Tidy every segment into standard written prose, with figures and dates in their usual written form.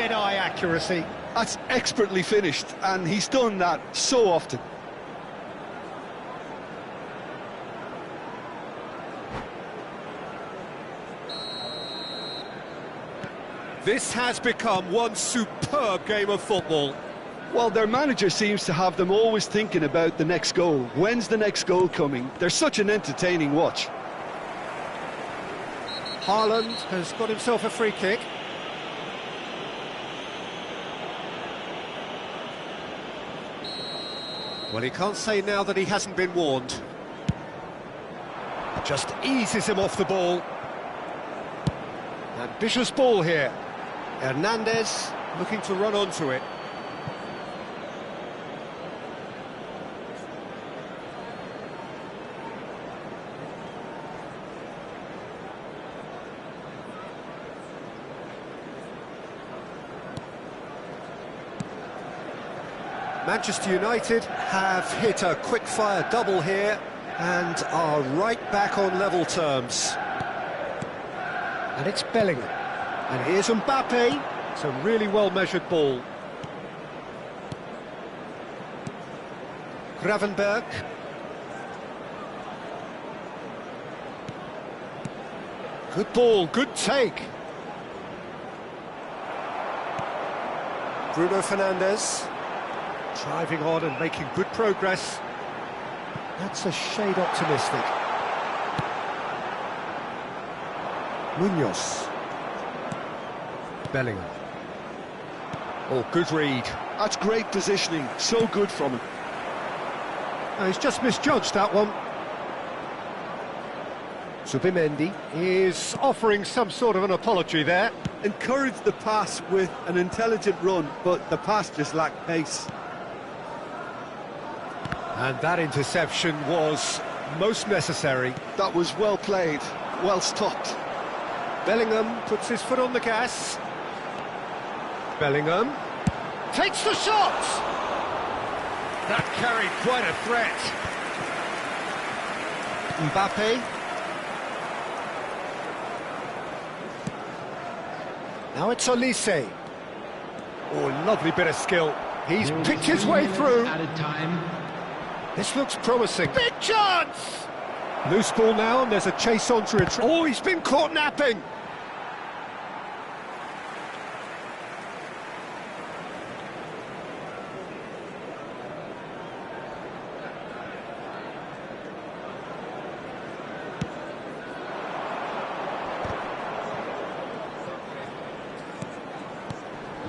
dead-eye accuracy. That's expertly finished, and he's done that so often. This has become one superb game of football. Well, their manager seems to have them always thinking about the next goal. When's the next goal coming? They're such an entertaining watch. Haaland has got himself a free kick. Well, he can't say now that he hasn't been warned. Just eases him off the ball. Ambitious ball here. Hernandez looking to run onto it. Manchester United have hit a quick-fire double here and are right back on level terms. And it's Bellingham. And here's Mbappe. It's a really well-measured ball. Gravenberg. Good ball, good take. Bruno Fernandes. Driving on and making good progress. That's a shade optimistic. Munoz. Bellingham. Oh, good read. That's great positioning, so good from him. Oh, he's just misjudged that one. Zubimendi is offering some sort of an apology there. Encouraged the pass with an intelligent run, but the pass just lacked pace. And that interception was most necessary. That was well played, well stopped. Bellingham puts his foot on the gas. Bellingham takes the shot! That carried quite a threat. Mbappe. Now it's Olise. Oh, lovely bit of skill. He's picked his way through. Added time. This looks promising. Big chance! Loose ball now, and there's a chase on to it. Oh, he's been caught napping!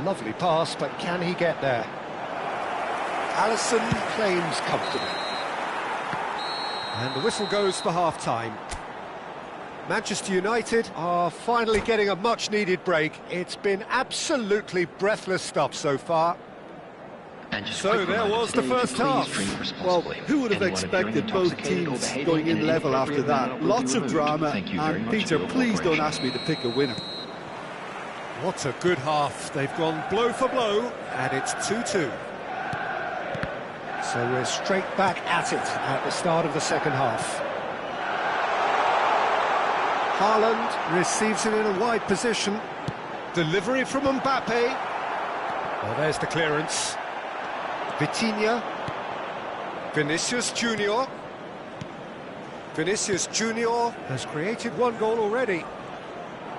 Lovely pass, but can he get there? Alisson claims comfortably. And the whistle goes for half-time. Manchester United are finally getting a much-needed break. It's been absolutely breathless stuff so far. So there was the first half. Well, who would have expected both teams going in level after that? Lots of drama, and Peter, please don't ask me to pick a winner. What a good half. They've gone blow for blow, and it's 2-2. So we're straight back at it at the start of the second half. Haaland receives it in a wide position. Delivery from Mbappe. Well, there's the clearance. Vitinha. Vinicius Junior. Vinicius Junior has created one goal already.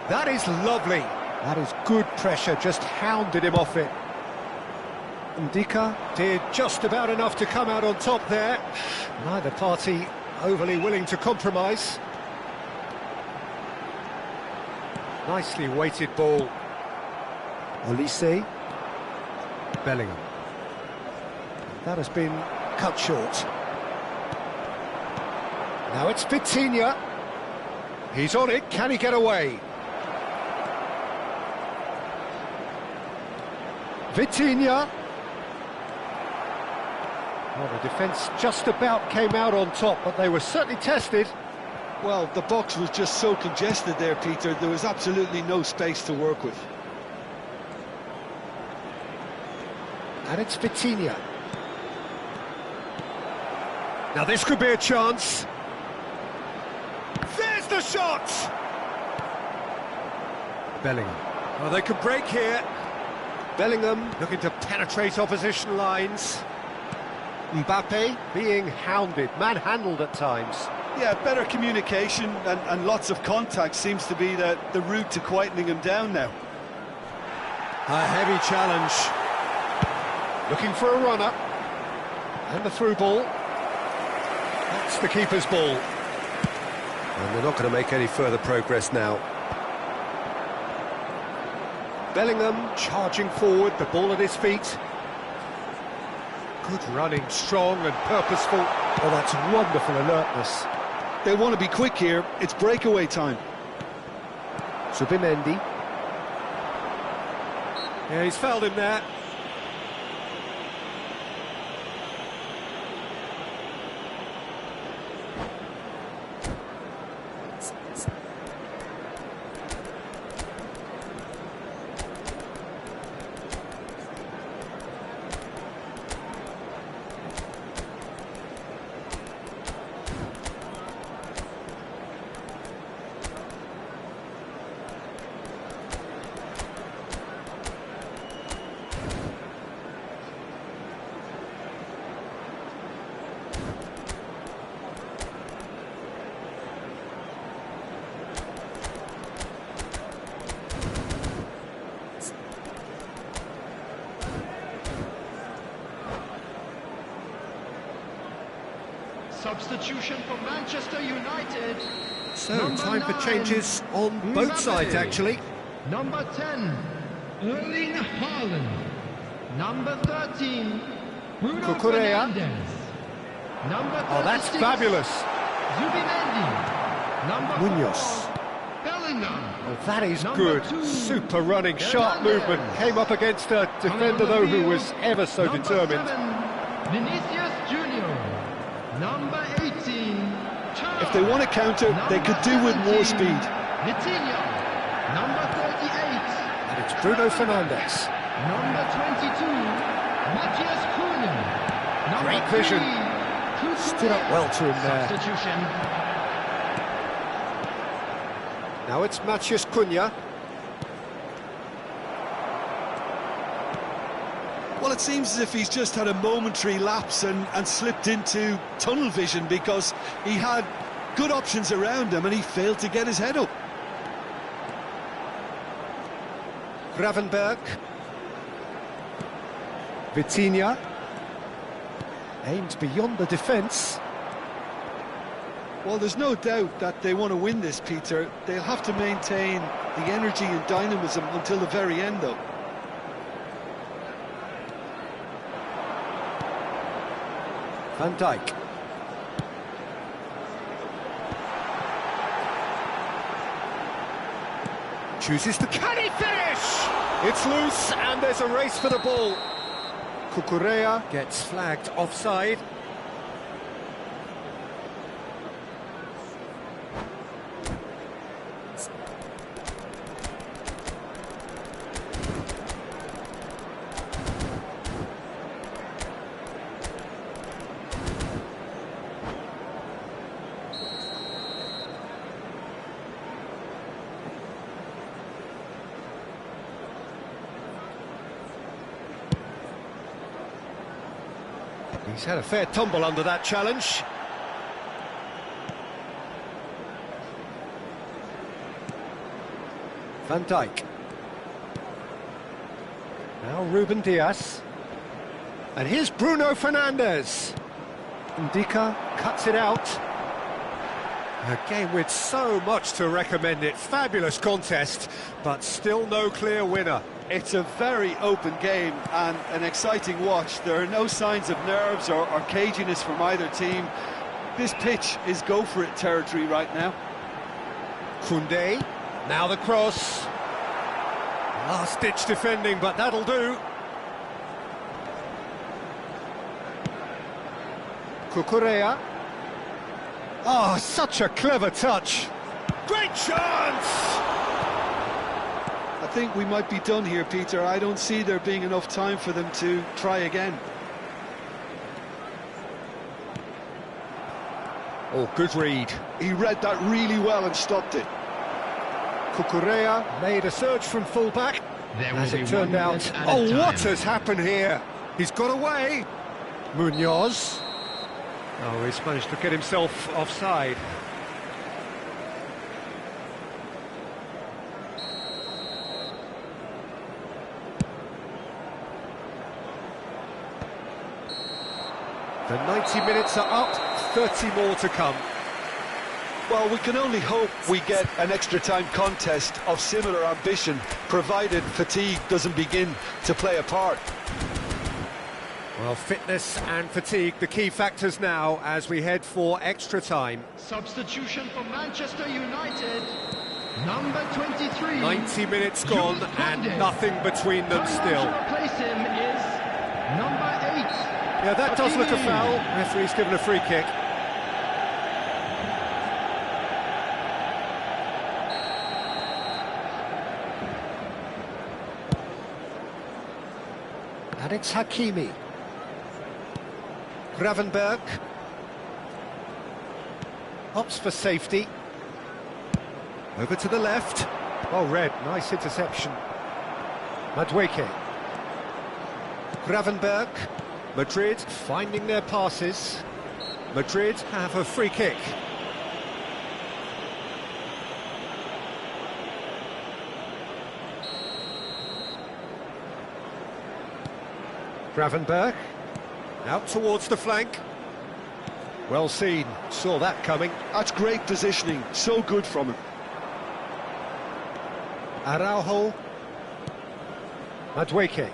That is lovely. That is good pressure, just hounded him off it. Ndika did just about enough to come out on top there. Neither party overly willing to compromise. Nicely weighted ball. Olise. Bellingham. That has been cut short. Now it's Vitinha. He's on it, can he get away? Vitinha. Well, the defence just about came out on top, but they were certainly tested. Well, the box was just so congested there, Peter. There was absolutely no space to work with. And it's Vitinha. Now this could be a chance. There's the shot! Bellingham. Well, they could break here. Bellingham looking to penetrate opposition lines. Mbappe being hounded, manhandled at times. Yeah, better communication and lots of contact seems to be the route to quietening him down now. A heavy challenge. Looking for a runner. And the through ball. That's the keeper's ball. And they're not going to make any further progress now. Bellingham charging forward, the ball at his feet. Good running, strong and purposeful. Oh, that's wonderful alertness. They want to be quick here, it's breakaway time. Zubimendi. Yeah, he's fouled him there. Substitution for Manchester United. So, Number time for 9, changes on both Mbappe. sides, actually. Number 10, Erling Haaland. Number 13, Bruno Cucurella. Fernandes. Number 36, Oh, that's fabulous. Zubimendi. Number Munoz. 4, Bellingham. Oh, that is Number good. 2, Super running, sharp Fernandes. movement. Came up against a defender, On the though, who field, was ever so number determined. 7, Vinicius Junior. Number 18, If they want to counter, they could do with more speed. Vitinha. Number 38, And it's Bruno Fernandes. number 22, Matthias Cunha. Number Great vision. 3, Stood up well to him there. Substitution. Now it's Matthias Cunha. Well, it seems as if he's just had a momentary lapse and slipped into tunnel vision because he had good options around him and he failed to get his head up. Gravenberg. Vitinha. Aims beyond the defence. Well, there's no doubt that they want to win this, Peter. They'll have to maintain the energy and dynamism until the very end, though. Van Dijk. Chooses to... Can he finish? It's loose and there's a race for the ball. Cucurella gets flagged offside. He's had a fair tumble under that challenge. Van Dijk. Now Ruben Dias. And here's Bruno Fernandes. Ndika cuts it out. A game with so much to recommend it. Fabulous contest, but still no clear winner. It's a very open game and an exciting watch. There are no signs of nerves or caginess from either team. This pitch is go-for-it territory right now. Koundé, now the cross. Last-ditch defending, but that'll do. Cucurella. Oh, such a clever touch. Great chance! I think we might be done here, Peter. I don't see there being enough time for them to try again. Oh, good read. He read that really well and stopped it. Cucurella made a surge from full-back. There will As be it turned 1 out, minute at a oh, time. what has happened here? He's got away. Munoz. Oh, he's managed to get himself offside. The 90 minutes are up, 30 more to come. Well, we can only hope we get an extra-time contest of similar ambition, provided fatigue doesn't begin to play a part. Well, fitness and fatigue, the key factors now as we head for extra time. Substitution for Manchester United. Number 23. 90 minutes gone Jules and Koundé. nothing between them Coming on still. to replace him is number 8. Yeah, that does look a Hakimi. foul. Referee's given a free kick. And it's Hakimi. Gravenberg. Opts for safety. Over to the left. Oh, red. Nice interception. Madueke. Gravenberg. Madrid finding their passes. Madrid have a free kick. Gravenberg. Out towards the flank. Well seen. Saw that coming. That's great positioning, so good from him. Araujo. Madueke.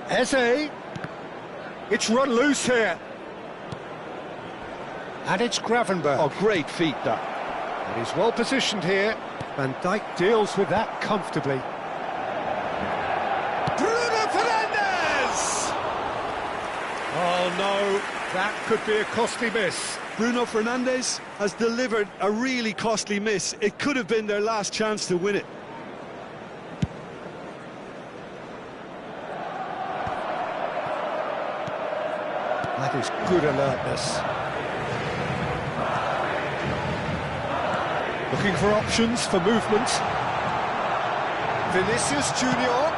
Eze. It's run loose here. And it's Gravenberg. Oh, great feat, that. And he's well positioned here. Van Dijk deals with that comfortably. Bruno Fernandes! Oh no, that could be a costly miss. Bruno Fernandes has delivered a really costly miss. It could have been their last chance to win it. That is good alertness. Looking for options for movement. Vinicius Junior.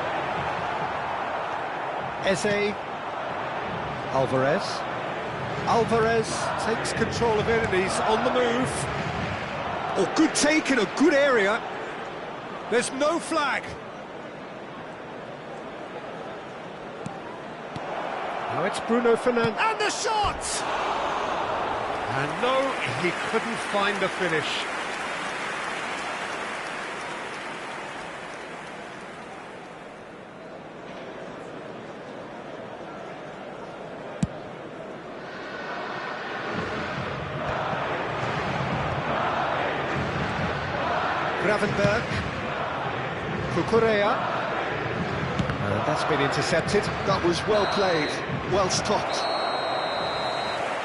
Eze. Alvarez. Alvarez takes control of it and he's on the move. Oh, good take in a good area. There's no flag. Now it's Bruno Fernandes. And the shot! And no, he couldn't find the finish. Gravenberg. Cucurella. And that's been intercepted. That was well played, well stopped.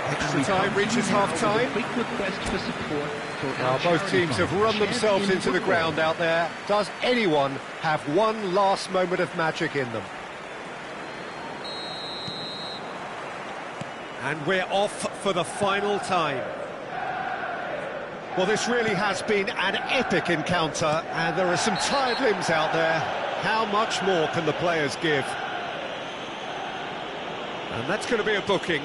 Extra time reaches half-time. Quick request for support for Well, both teams have run themselves into the ground out there. Does anyone have one last moment of magic in them? And we're off for the final time. Well, this really has been an epic encounter, and there are some tired limbs out there. How much more can the players give? And that's going to be a booking.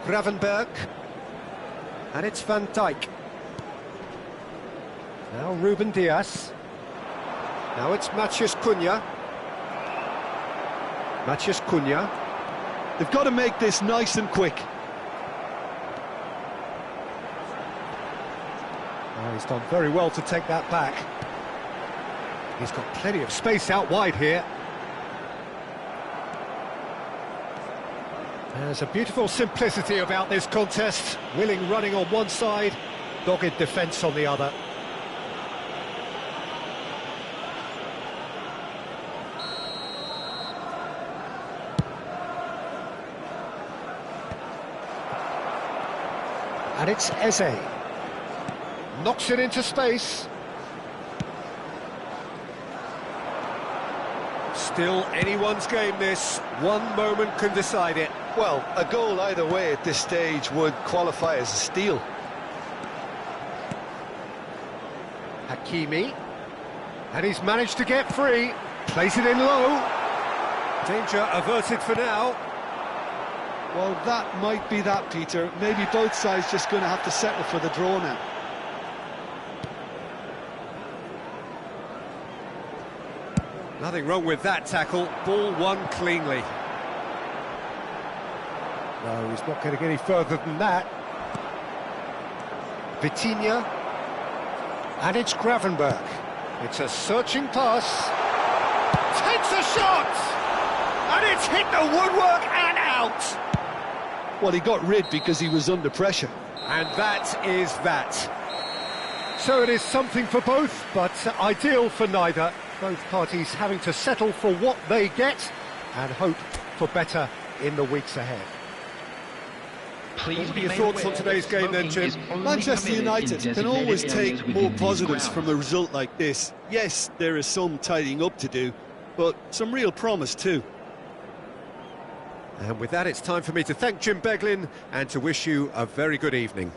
Gravenberg. And it's Van Dijk. Now Ruben Diaz. Now it's Matheus Cunha. Matheus Cunha. They've got to make this nice and quick. Oh, he's done very well to take that back. He's got plenty of space out wide here. There's a beautiful simplicity about this contest. Willing running on one side, dogged defence on the other. And it's Eze. Knocks it into space. Still anyone's game, this. One moment can decide it. Well, a goal either way at this stage would qualify as a steal. Hakimi. And he's managed to get free. Plays it in low. Danger averted for now. Well, that might be that, Peter. Maybe both sides just going to have to settle for the draw now. Nothing wrong with that tackle. Ball won cleanly. No, he's not going to get any further than that. Vitinha. And it's Gravenberch. It's a searching pass. Takes a shot! And it's hit the woodwork and out! Well, he got rid because he was under pressure. And that is that. So it is something for both, but ideal for neither. Both parties having to settle for what they get and hope for better in the weeks ahead. Please What are your thoughts on today's game then, Jim? Manchester United can always take more positives from a result like this. Yes, there is some tidying up to do, but some real promise too. And with that, it's time for me to thank Jim Beglin and to wish you a very good evening.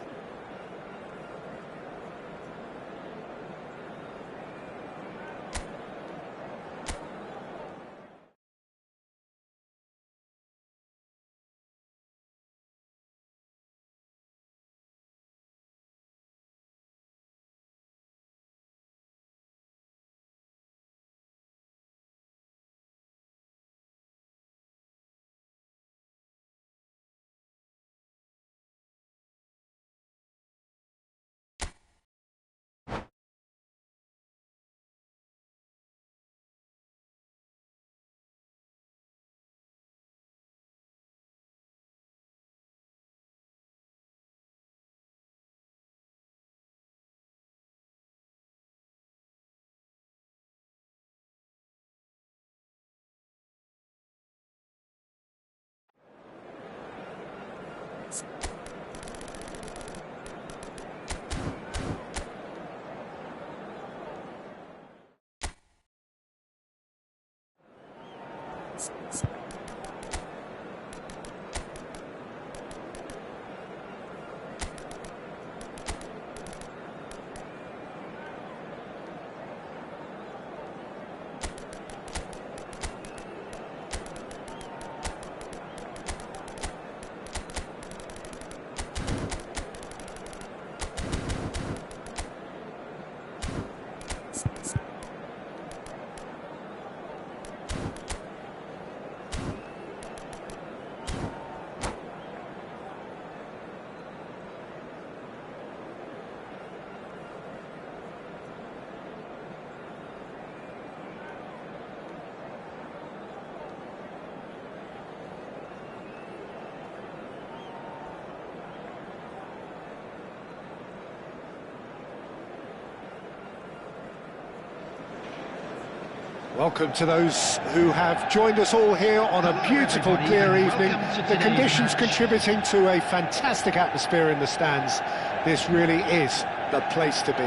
Welcome to those who have joined us all here on a beautiful, clear evening. The conditions contributing to a fantastic atmosphere in the stands. This really is the place to be.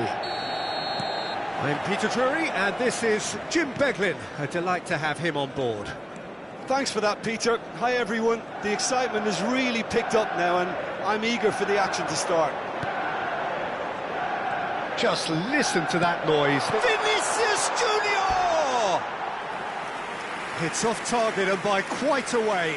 I'm Peter Drury, and this is Jim Beglin. A delight to have him on board. Thanks for that, Peter. Hi, everyone. The excitement has really picked up now, and I'm eager for the action to start. Just listen to that noise. Vinicius Junior! It's off target and by quite a way.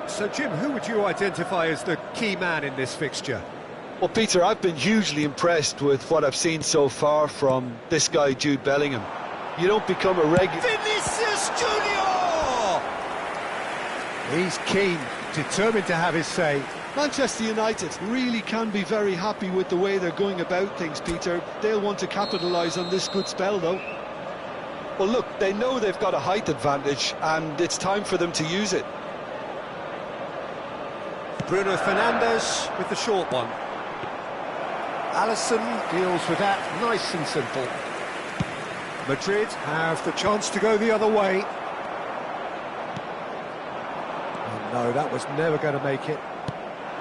So, Jim, who would you identify as the key man in this fixture? Well, Peter, I've been hugely impressed with what I've seen so far from this guy, Jude Bellingham. You don't become a regular... Vinicius Junior! He's keen, determined to have his say. Manchester United really can be very happy with the way they're going about things, Peter. They'll want to capitalise on this good spell, though. Well, look, they know they've got a height advantage, and it's time for them to use it. Bruno Fernandes with the short one. Alisson deals with that nice and simple. Madrid have the chance to go the other way. Oh no, that was never going to make it.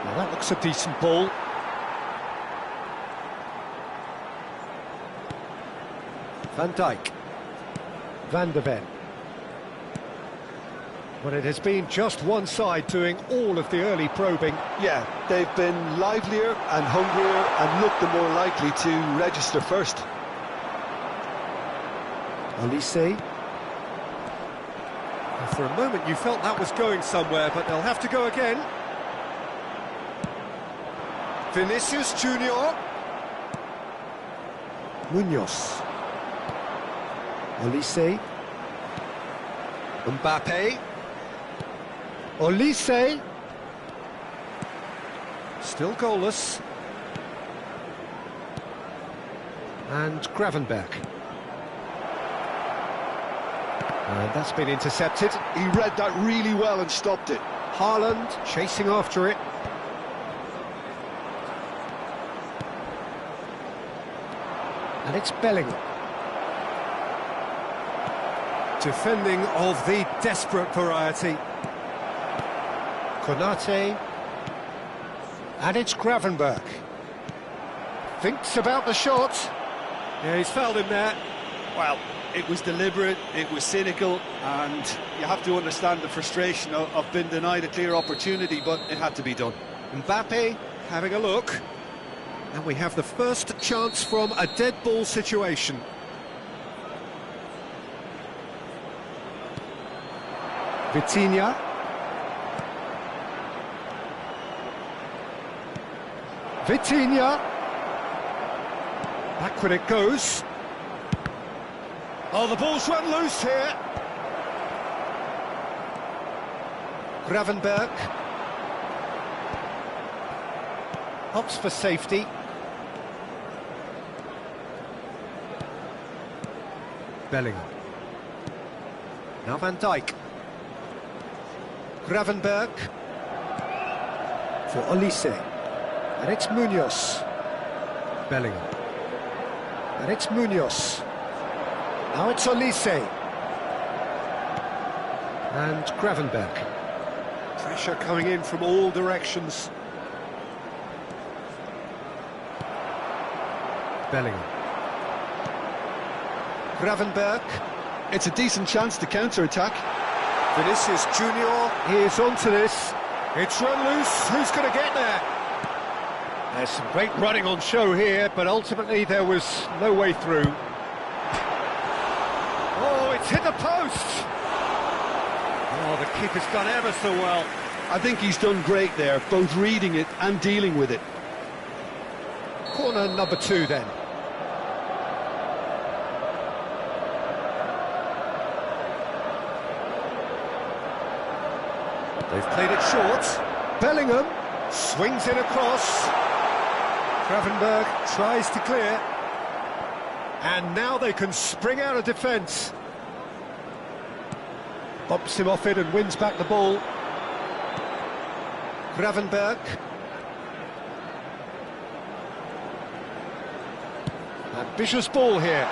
Now that looks a decent ball. Van Dijk. Van de Ven. But it has been just one side doing all of the early probing. Yeah, they've been livelier and hungrier and looked the more likely to register first. Olise. For a moment you felt that was going somewhere, but they'll have to go again. Vinicius Junior. Munoz. Olise. Mbappe. Olise. Still goalless. And Gravenberch. And that's been intercepted. He read that really well and stopped it. Haaland chasing after it. And it's Bellingham. Defending of the desperate variety. Konate. And it's Gravenberch. Thinks about the shot. Yeah, he's fouled him there. Well, it was deliberate, it was cynical, and you have to understand the frustration of being denied a clear opportunity, but it had to be done. Mbappe having a look. And we have the first chance from a dead ball situation. Vitinha. Vitinha. Backward it goes. Oh, the ball's run loose here. Gravenberch. Opts for safety. Bellingham. Now Van Dijk. Gravenberch. For Olise. And it's Munoz. Bellingham. And it's Munoz. Now it's Olise. And Gravenberch. Pressure coming in from all directions. Bellingham. Gravenberch. It's a decent chance to counter-attack. Vinicius Junior is onto this. It's run loose. Who's going to get there? There's some great running on show here, but ultimately there was no way through. Oh, it's hit the post. Oh, the keeper's done ever so well. I think he's done great there, both reading it and dealing with it. Corner number 2 then. They've played it short. Bellingham swings it across. Gravenberch tries to clear. And now they can spring out of defence. Bumps him off it and wins back the ball. Gravenberch. Ambitious ball here.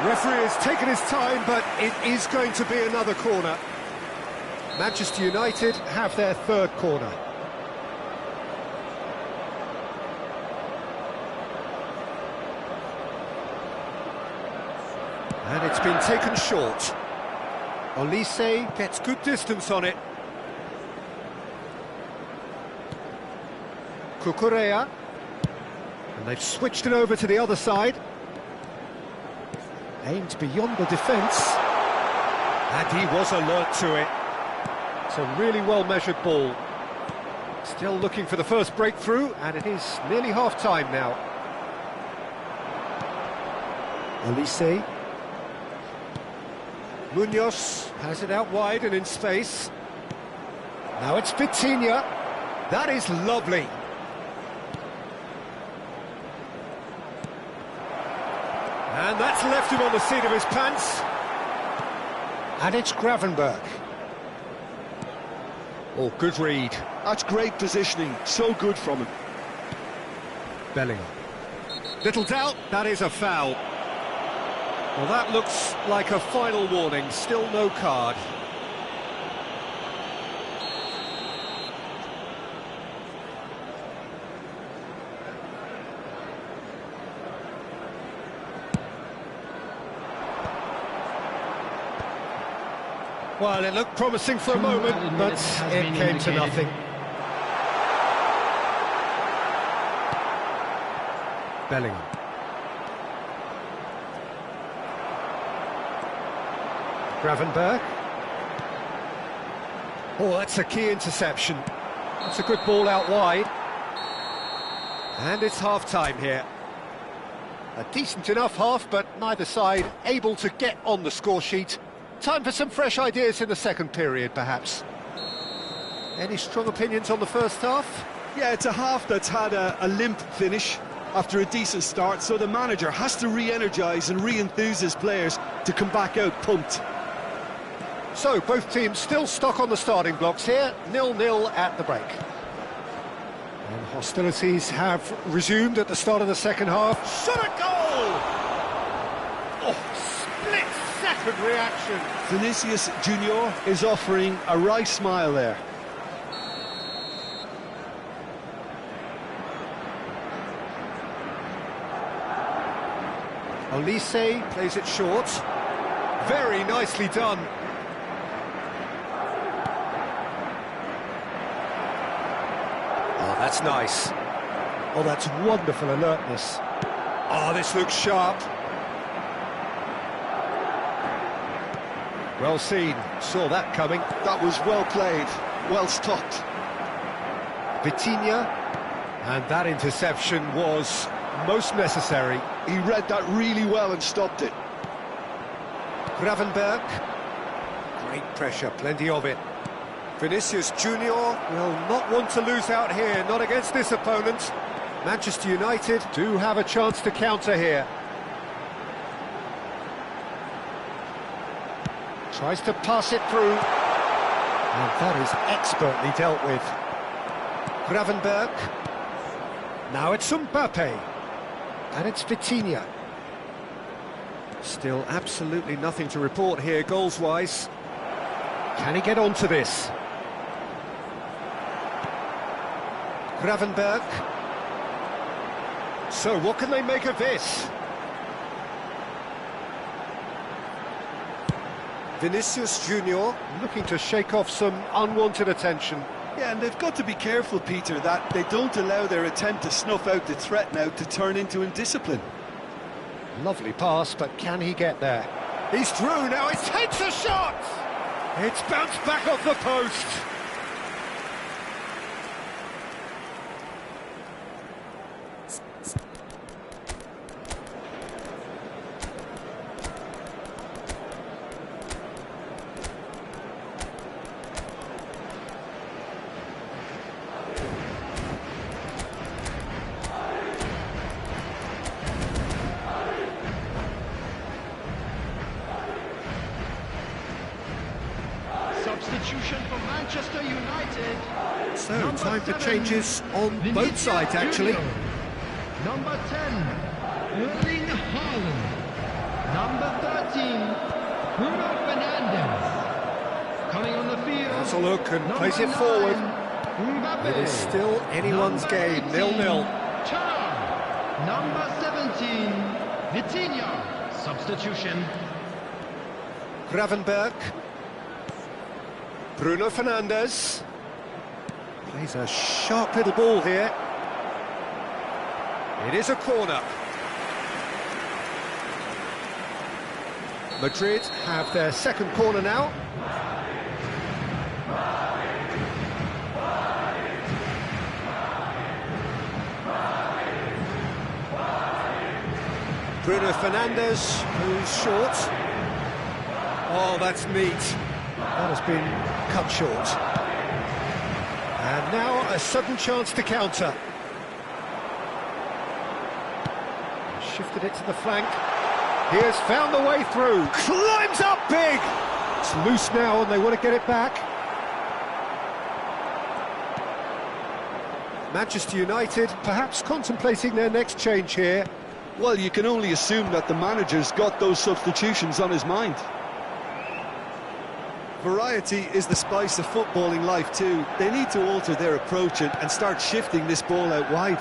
Referee has taken his time, but it is going to be another corner. Manchester United have their third corner. And it's been taken short. Olise gets good distance on it. Cucurella. And they've switched it over to the other side. Aimed beyond the defence. And he was alert to it. It's a really well-measured ball. Still looking for the first breakthrough, and it is nearly half-time now. Olise. Munoz has it out wide and in space. Now it's Vitinha. That is lovely. And that's left him on the seat of his pants. And it's Gravenberch. Oh, good read. That's great positioning, so good from him. Bellingham. Little doubt, that is a foul. Well, that looks like a final warning, still no card. Well, it looked promising for a moment, but it came to nothing. Bellingham. Gravenberch. Oh, that's a key interception. That's a good ball out wide. And it's half-time here. A decent enough half, but neither side able to get on the score sheet. Time for some fresh ideas in the second period, perhaps. Any strong opinions on the first half? Yeah, it's a half that's had a limp finish after a decent start, so the manager has to re-energise and re-enthuse his players to come back out pumped. So, both teams still stuck on the starting blocks here, 0-0 at the break. And hostilities have resumed at the start of the second half. Shot a goal! Oh, split-second reaction. Vinicius Junior is offering a wry smile there. Olise plays it short. Very nicely done. Oh, that's nice. Oh, that's wonderful alertness. Oh, this looks sharp. Well seen. Saw that coming. That was well played, well stopped. Vitinha. And that interception was most necessary. He read that really well and stopped it. Gravenberch. Great pressure, plenty of it. Vinicius Junior will not want to lose out here, not against this opponent. Manchester United do have a chance to counter here. Tries to pass it through. And that is expertly dealt with. Gravenberch. Now it's Mbappe. And it's Vitinha. Still absolutely nothing to report here, goals-wise. Can he get onto this? Gravenberch. So, what can they make of this? Vinicius Junior looking to shake off some unwanted attention. Yeah, and they've got to be careful, Peter, that they don't allow their attempt to snuff out the threat now to turn into indiscipline. Lovely pass, but can he get there? He's through now, he takes a shot! It's bounced back off the post. Substitution for Manchester United. So, Number time for 7, changes on both Vinicius sides, actually. Junior. Number 10, Erling Haaland. Number 13, Bruno Fernandes. Coming on the field. Has a look and number plays it 9, forward. Mbappe. It is still anyone's Number game, 18, 0-0. Char. Number 17, Vitinha. Substitution. Gravenberch. Bruno Fernandes. Plays a sharp little ball here. It is a corner. Madrid have their second corner now. Bruno Fernandes, who's short. Oh, that's neat. That has been cut short. And now a sudden chance to counter. Shifted it to the flank. He has found the way through. Climbs up big. It's loose now and they want to get it back. Manchester United perhaps contemplating their next change here. Well, you can only assume that the manager's got those substitutions on his mind. Variety is the spice of footballing life too. They need to alter their approach and start shifting this ball out wide.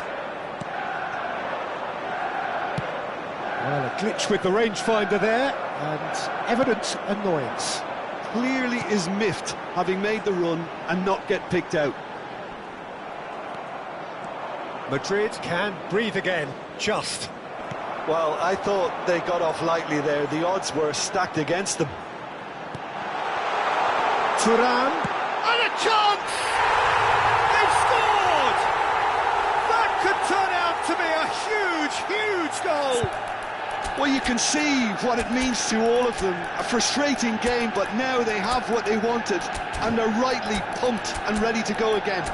Well, a glitch with the rangefinder there, and evident annoyance. Clearly is miffed, having made the run and not get picked out. Madrid can breathe again, just. Well, I thought they got off lightly there. The odds were stacked against them. Turan, and a chance! They've scored! That could turn out to be a huge, huge goal! Well, you can see what it means to all of them. A frustrating game, but now they have what they wanted, and they're rightly pumped and ready to go again.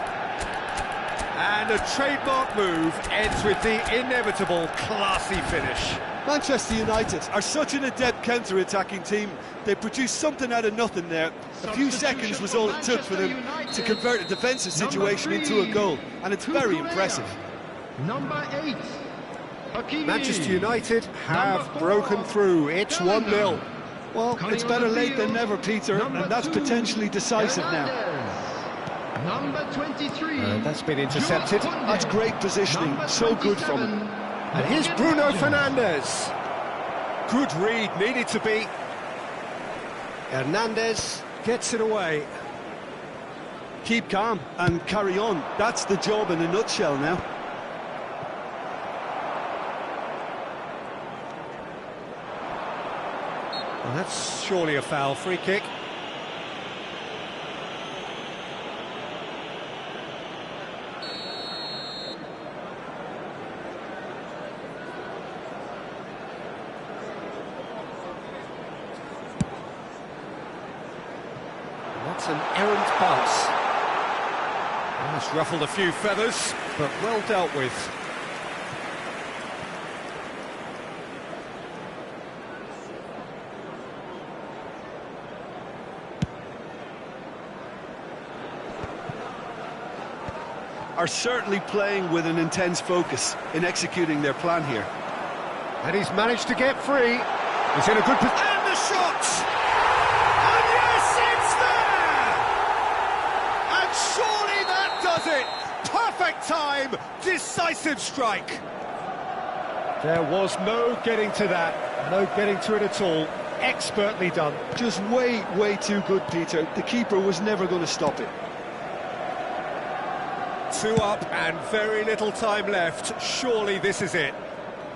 And a trademark move ends with the inevitable classy finish. Manchester United are such an adept counter-attacking team. They produced something out of nothing there. A few seconds was all it took for them to convert a defensive situation into a goal, and it's very impressive. Number 8, Hakimi. Manchester United have broken through. It's 1-0. Well, it's better late than never, Peter, and that's potentially decisive now. Number 23. That's been intercepted. That's great positioning, so good from him. And here's Bruno Fernandes. Good read, needed to be. Hernandez gets it away. Keep calm and carry on. That's the job in a nutshell now. Well, that's surely a foul. Free kick. That's an errant pass. Well, it's ruffled a few feathers, but well dealt with. Are certainly playing with an intense focus in executing their plan here. And he's managed to get free. He's in a good position. And the shot! And yes, it's there! And surely that does it! Perfect time, decisive strike. There was no getting to that, no getting to it at all. Expertly done. Just way, way too good, Peter. The keeper was never going to stop it. 2 up and very little time left. Surely this is it.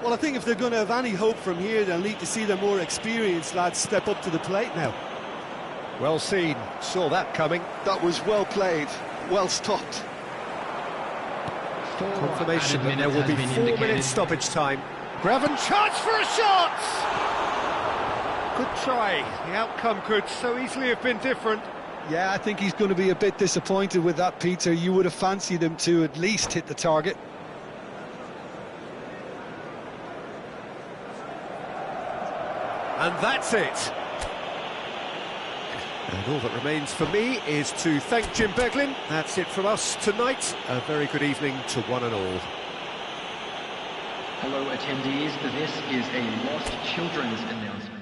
Well, I think if they're going to have any hope from here, they'll need to see the more experienced lads step up to the plate now. Well seen. Saw that coming. That was well played, well stopped. Confirmation that there will be 4 minutes stoppage time. Graven chance for a shot! Good try. The outcome could so easily have been different. Yeah, I think he's going to be a bit disappointed with that, Peter. You would have fancied him to at least hit the target. And that's it. And all that remains for me is to thank Jim Beglin. That's it from us tonight. A very good evening to one and all. Hello attendees, this is a Lost Children's announcement.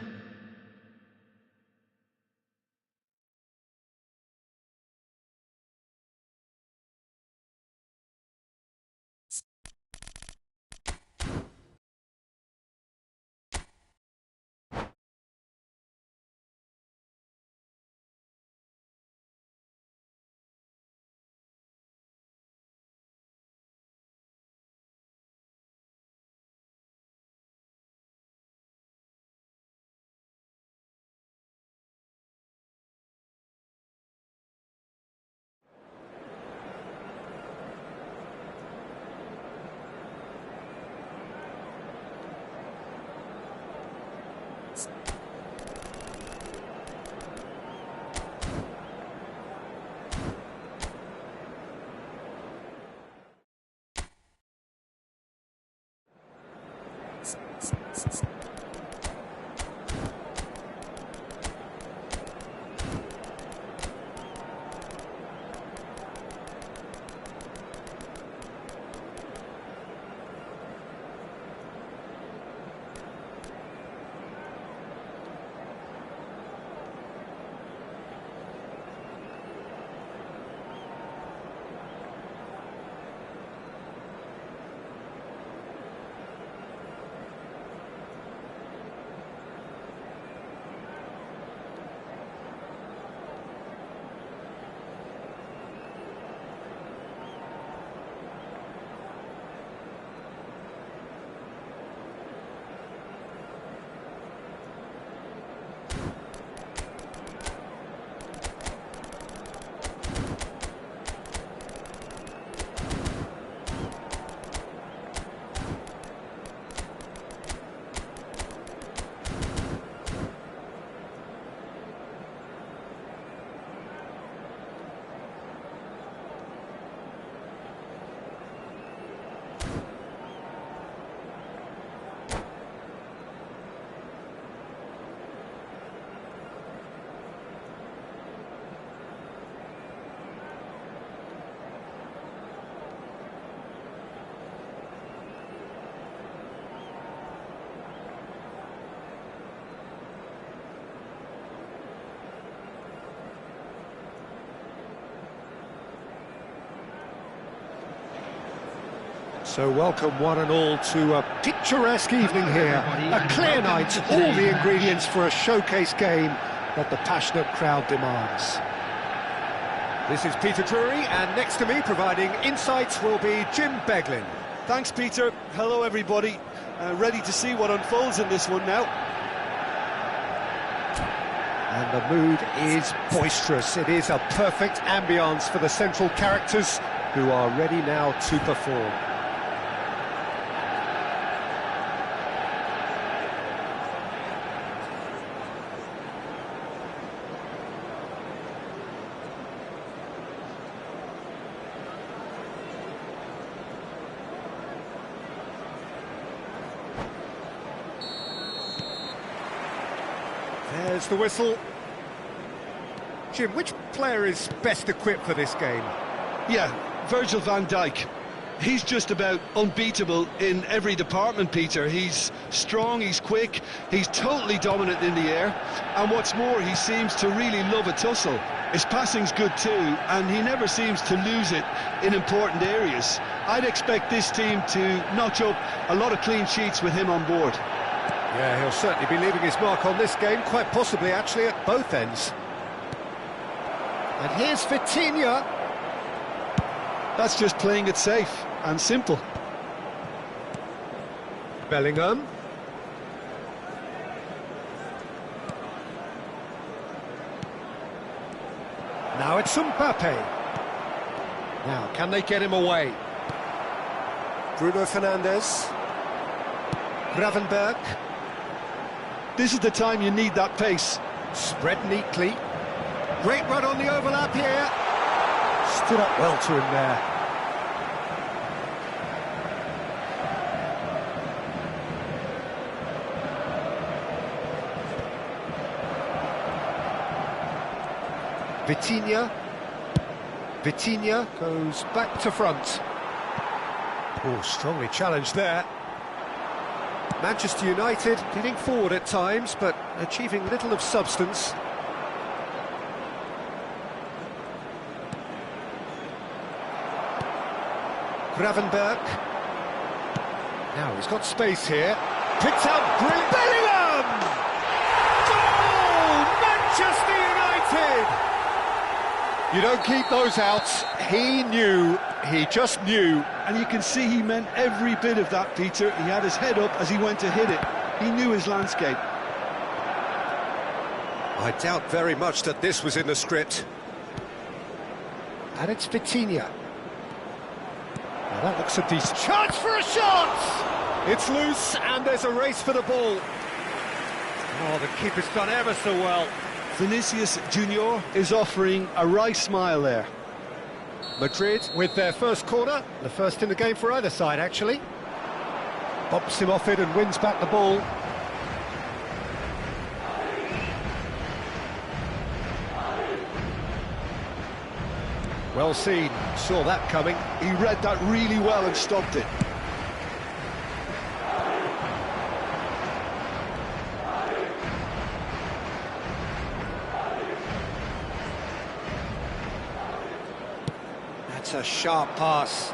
So welcome one and all to a picturesque evening here. A clear night, all the ingredients for a showcase game that the passionate crowd demands. This is Peter Drury, and next to me providing insights will be Jim Beglin. Thanks, Peter. Hello, everybody. Ready to see what unfolds in this one now. And the mood is boisterous. It is a perfect ambience for the central characters who are ready now to perform. There's the whistle. Jim, which player is best equipped for this game? Yeah, Virgil van Dijk. He's just about unbeatable in every department, Peter. He's strong, he's quick, he's totally dominant in the air, and what's more, he seems to really love a tussle. His passing's good too, and he never seems to lose it in important areas. I'd expect this team to notch up a lot of clean sheets with him on board. Yeah, he'll certainly be leaving his mark on this game, quite possibly actually at both ends. And here's Vitinha. That's just playing it safe and simple. Bellingham. Now it's Mbappe. Now, can they get him away? Bruno Fernandes. Gravenberch. This is the time you need that pace. Spread neatly. Great run on the overlap here. Stood up well to him there. Vitinha. Vitinha goes back to front. Oh, strongly challenged there. Manchester United getting forward at times, but achieving little of substance. Gravenberch. Now he's got space here. Picks out brilliant. Bellingham! Goal! Manchester United! You don't keep those out. He knew. He just knew. And you can see he meant every bit of that, Peter. He had his head up as he went to hit it. He knew his landscape. I doubt very much that this was in the script. And it's Vitinha. Now that looks a decent chance for a shot! It's loose, and there's a race for the ball. Oh, the keeper's done ever so well. Vinicius Junior is offering a wry smile there. Madrid with their first corner, the first in the game for either side, actually. Bumps him off it and wins back the ball. Well seen, saw that coming. He read that really well and stopped it. That's a sharp pass.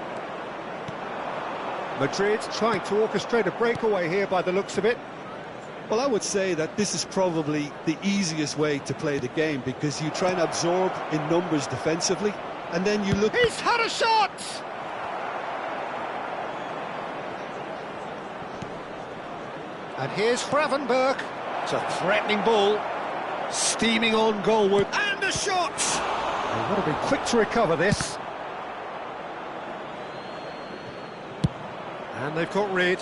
Madrid trying to orchestrate a breakaway here by the looks of it. Well, I would say that this is probably the easiest way to play the game, because you try and absorb in numbers defensively, and then you look... He's had a shot! And here's Gravenberch. It's a threatening ball. Steaming on goalward. And a shot! They've got to be quick to recover this. And they've got rid.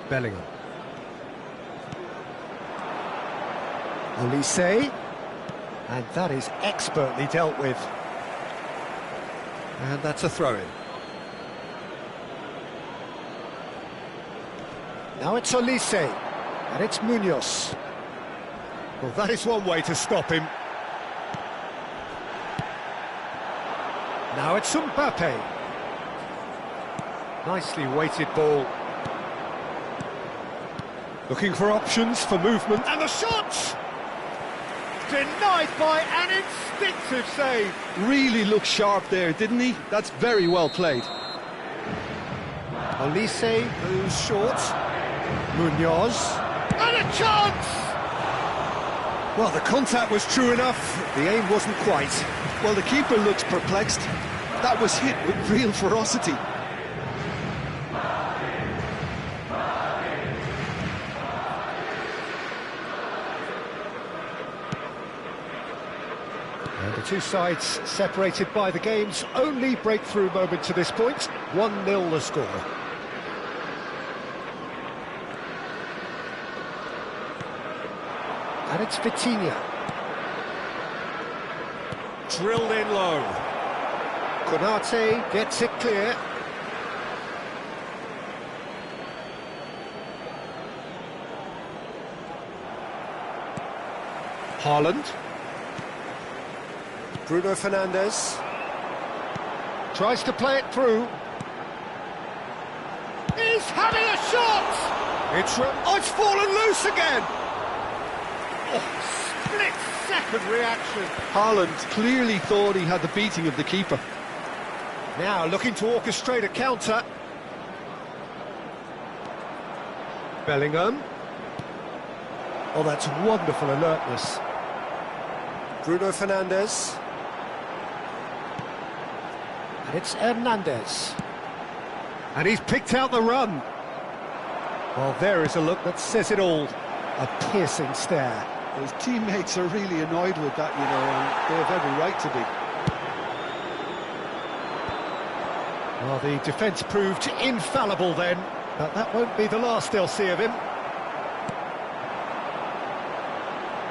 Bellingham. Olise. And that is expertly dealt with. And that's a throw-in. Now it's Olise. And it's Munoz. Well, that is one way to stop him. Now it's Mbappe. Nicely weighted ball. Looking for options for movement. And the shot! denied by an instinctive save. Really looked sharp there, didn't he? That's very well played. Olise moves short. Munoz. And a chance! Well, the contact was true enough. The aim wasn't quite. Well, the keeper looks perplexed. That was hit with real ferocity. And the two sides separated by the game's only breakthrough moment to this point. 1-0 the score. And it's Vitinha. Drilled in low. Konate gets it clear. Haaland. Bruno Fernandes. Tries to play it through. He's having a shot! It's fallen loose again! Oh, split-second reaction. Haaland clearly thought he had the beating of the keeper. Now looking to orchestrate a counter. Bellingham. Oh, that's wonderful alertness. Bruno Fernandes. And it's Hernandez. And he's picked out the run. Well, there is a look that says it all. A piercing stare. His teammates are really annoyed with that, you know, and they have every right to be. Well, the defence proved infallible then, but that won't be the last they'll see of him.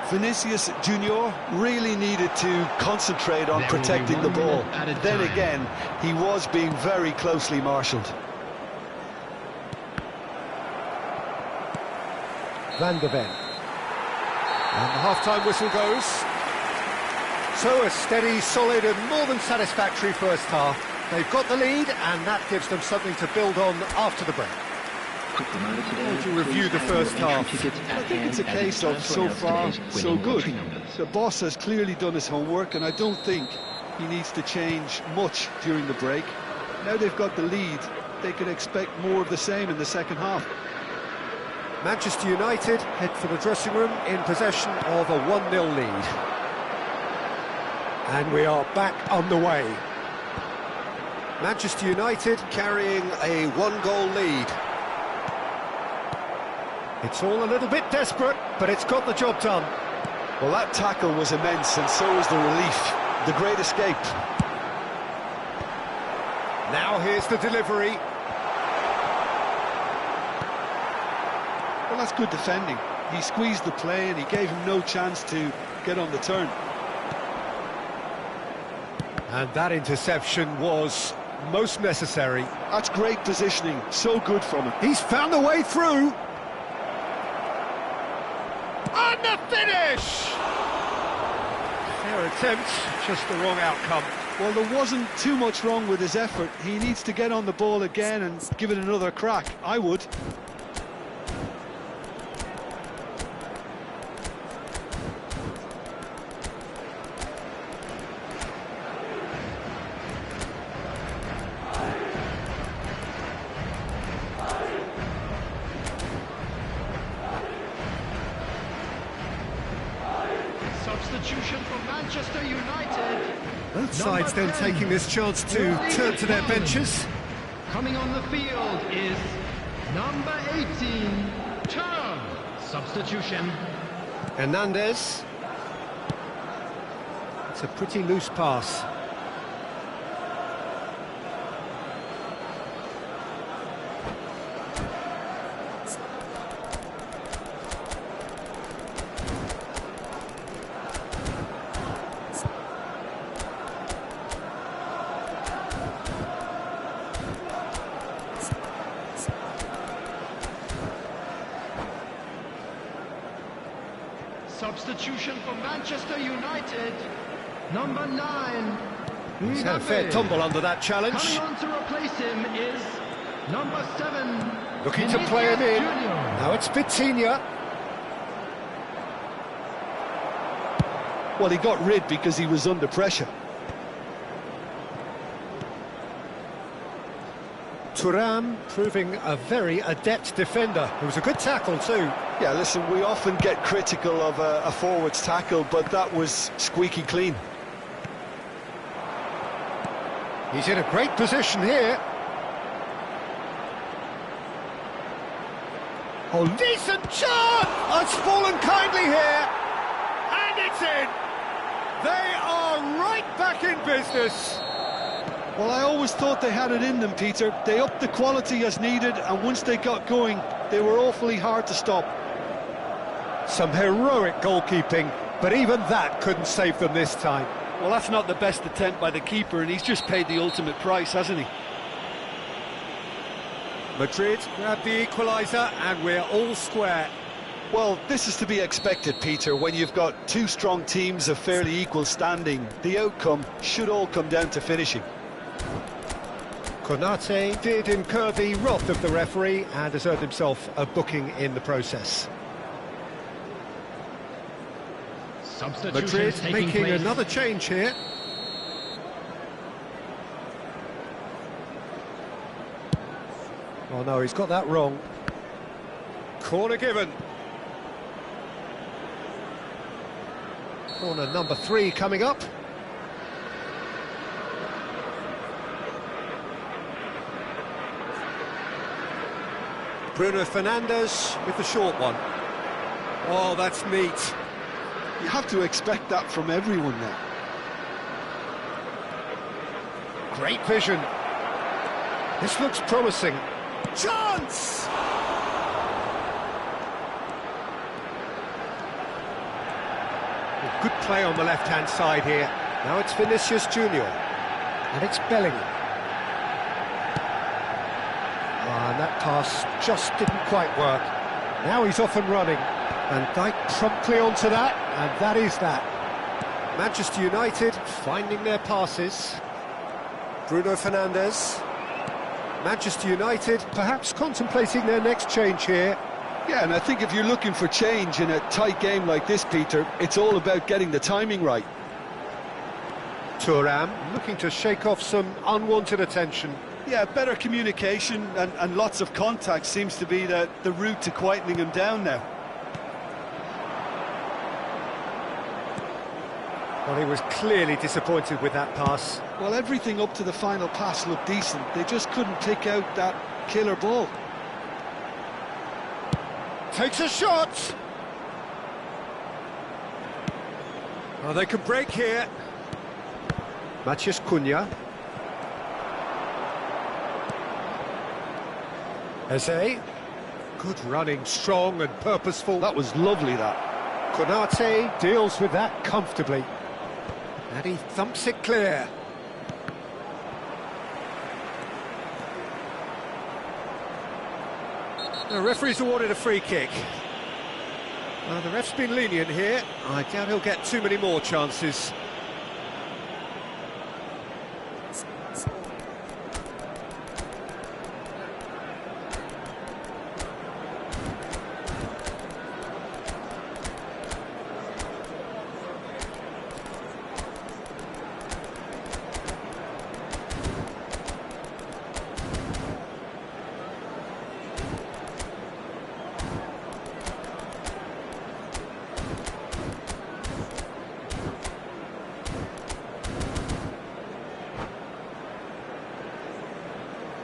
Vinicius Junior really needed to concentrate on protecting the ball. Then again, he was being very closely marshalled. Van der Ven. And the half-time whistle goes. So a steady, solid and more than satisfactory first half. They've got the lead and that gives them something to build on after the break. How would you review the first half? I think it's a case of so far, so good. The boss has clearly done his homework and I don't think he needs to change much during the break. Now they've got the lead, they can expect more of the same in the second half. Manchester United head for the dressing room in possession of a 1-0 lead. And we are back on the way. Manchester United carrying a 1-goal lead. It's all a little bit desperate, but it's got the job done. Well, that tackle was immense, and so was the relief. The great escape. Now here's the delivery. Well, that's good defending. He squeezed the play and he gave him no chance to get on the turn. And that interception was most necessary. That's great positioning, so good from him. He's found a way through. And the finish! Fair attempt, just the wrong outcome. Well, there wasn't too much wrong with his effort. He needs to get on the ball again and give it another crack. I would. Substitution for Manchester United. Both sides then taking this chance to turn to their benches. Coming on the field is number 18, Turn. Substitution. Hernandez. It's a pretty loose pass. Substitution for Manchester United, number 9. He's had a fair tumble under that challenge. Coming on to replace him is number 7. Looking to play him in. Junior. Now it's Vitinha. Well, he got rid because he was under pressure. Thuram proving a very adept defender. It was a good tackle too. Yeah, listen, we often get critical of a forward's tackle, but that was squeaky clean. He's in a great position here. Oh, decent chance! It's fallen kindly here. And it's in. They are right back in business. Well, I always thought they had it in them, Peter. They upped the quality as needed, and once they got going, they were awfully hard to stop. Some heroic goalkeeping, but even that couldn't save them this time. Well, that's not the best attempt by the keeper, and he's just paid the ultimate price, hasn't he? Madrid grabbed the equaliser, and we're all square. Well, this is to be expected, Peter. When you've got two strong teams of fairly equal standing, the outcome should all come down to finishing. Konate did incur the wrath of the referee and has earned himself a booking in the process. Madrid making another change here. Oh no, he's got that wrong. Corner given. Corner number 3 coming up. Bruno Fernandes with the short one. Oh, that's neat. You have to expect that from everyone now. Great vision. This looks promising. Chance! Good play on the left-hand side here. Now it's Vinicius Junior. And it's Bellingham. And that pass just didn't quite work. Now he's off and running. And Dijk promptly onto that, and that is that. Manchester United finding their passes. Bruno Fernandes. Manchester United perhaps contemplating their next change here. Yeah, and I think if you're looking for change in a tight game like this, Peter, it's all about getting the timing right. Thuram looking to shake off some unwanted attention. Yeah, better communication and lots of contact seems to be the route to quietening him down now. Well, he was clearly disappointed with that pass. Well, everything up to the final pass looked decent. They just couldn't pick out that killer ball. Takes a shot! Oh, they can break here. Matheus Cunha. Eze. Good running, strong and purposeful. That was lovely, that. Konate deals with that comfortably. And he thumps it clear. The referee's awarded a free kick. The ref's been lenient here. I doubt he'll get too many more chances.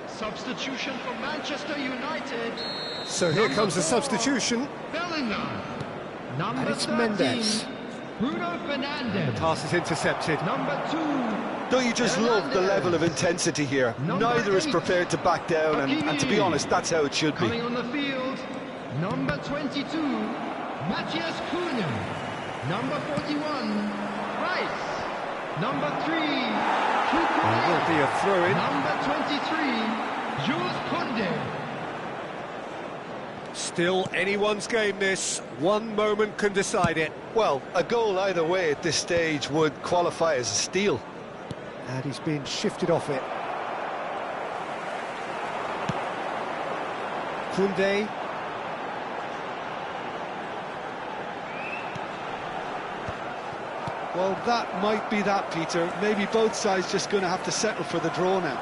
Substitution for Manchester United. So here comes the substitution. Bellingham. Number And it's 13, Mendes. Bruno Fernandes. Pass is intercepted. Number 2. Don't you just love the level of intensity here? Neither is prepared to back down, and to be honest, that's how it should be. Coming on the field, number 22, Matheus Cunha. Number 41, Rice. Number 3, There will be a throw-in. Number 23, Jules Koundé. Still anyone's game this. One moment can decide it. Well, a goal either way at this stage would qualify as a steal. And he's been shifted off it. Koundé. Well, that might be that, Peter. Maybe both sides just going to have to settle for the draw now.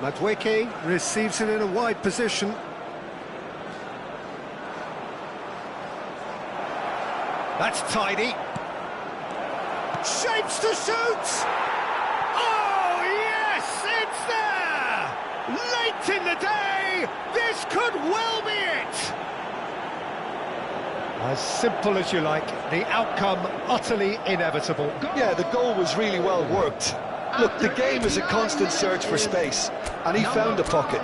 Madueke receives it in a wide position. That's tidy. Shapes to shoot! Oh, yes, it's there! Late in the day, this could well be it! As simple as you like, the outcome utterly inevitable. Yeah, the goal was really well worked. Look, the game is a constant search for space, and he found a pocket.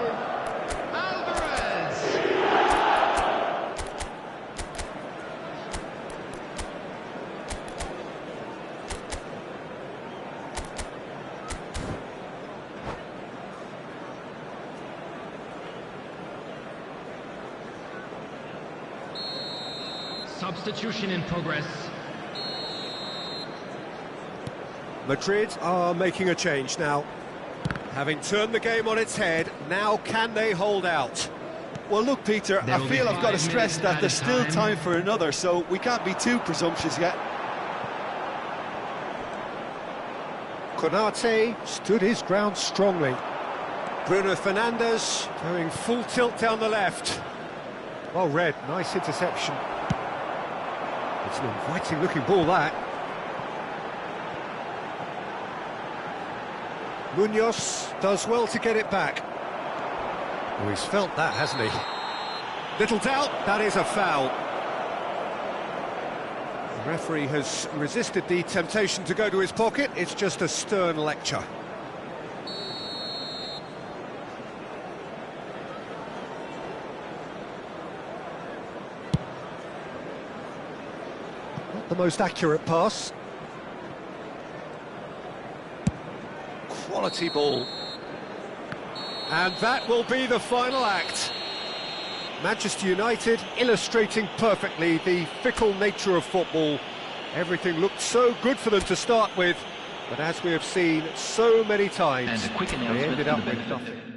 Substitution in progress. Madrid are making a change now. Having turned the game on its head, now can they hold out? Well, look, Peter, I feel I've got to stress that there's still time for another, so we can't be too presumptuous yet. Konate stood his ground strongly. Bruno Fernandes going full tilt down the left. Well read, nice interception. It's an inviting looking ball, that. Munoz does well to get it back. Oh, he's felt that, hasn't he? Little doubt, that is a foul. The referee has resisted the temptation to go to his pocket. It's just a stern lecture. Not the most accurate pass. Quality ball. And that will be the final act. Manchester United illustrating perfectly the fickle nature of football. Everything looked so good for them to start with, but as we have seen so many times, And a quick they announcement ended for up the with benefit nothing.